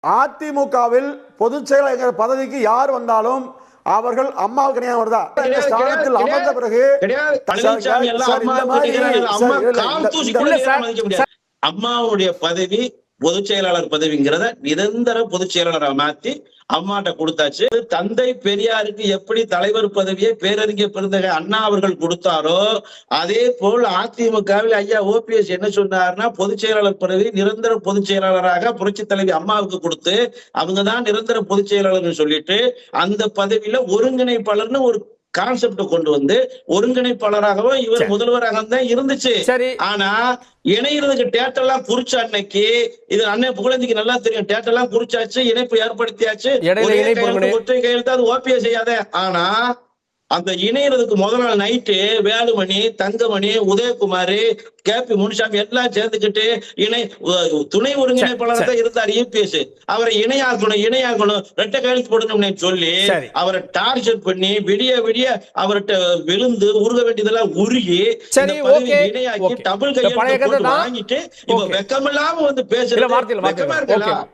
அதிமுகவில் பொதுச் செயலாளர் பதவிக்கு யார் வந்தாலும் அவர்கள் அம்மாவுக்கு நியாயம் வருதா? இந்த ஸ்தானத்தில் அமர்ந்த பிறகு அம்மாவுடைய பதவி பொதுச் செயலாளர் பதவிங்கிறத நிரந்தர பொதுச் செயலாளரை மாத்தி அம்மாட்ட கொடுத்தாச்சு. தந்தை பெரியாருக்கு எப்படி தலைவர் பதவியை பேரறிஞர் பெருந்தகை அண்ணா அவர்கள் கொடுத்தாரோ அதே போல் அதிமுகவில் ஐயா ஓபிஎஸ் என்ன சொன்னார்னா பொதுச் செயலாளர் பதவி நிரந்தர பொதுச் செயலாளராக புரட்சி தலைவி அம்மாவுக்கு கொடுத்து அவங்கதான் நிரந்தர பொதுச் செயலாளர்னு சொல்லிட்டு அந்த பதவியில ஒருங்கிணைப்பாளர்னு ஒரு கான்செப்ட் கொண்டு வந்து ஒருங்கிணைப்பாளராகவும் இவர் முதல்வராக தான் இருந்துச்சு. ஆனா இணையறதுக்கு டேட்டெல்லாம் குறிச்ச அன்னைக்கு இது அண்ணன் புகழேந்திக்கு நல்லா தெரியும். டேட்டெல்லாம் குறிச்சாச்சு, இணைப்பு ஏற்படுத்தியாச்சு, ஒற்றை கையெழுத்து அது ஓபிஎஸ் செய்யாத. ஆனா அந்த இணையறதுக்கு முதல் நாள் நைட்டு வேலுமணி, தங்கமணி, உதயகுமார், கேபி முனுசாமி எல்லாம் சேர்ந்துக்கிட்டு துணை ஒருங்கிணைப்பாளர் தான் இருந்தார் யூபிஎஸ். அவரை இணையாக்கணும் ரெட்டை கையெழுத்து போடணும்னு சொல்லி அவரை டார்ச்சர் பண்ணி விடிய விடிய அவர்கிட்ட விழுந்து உருக வேண்டியதெல்லாம் உருகி இணையாக்கி டபுள் கையெழுத்து வாங்கிட்டு இப்ப வெக்கமில்லாம வந்து பேசுறது வெக்கமா இருக்கலாம்.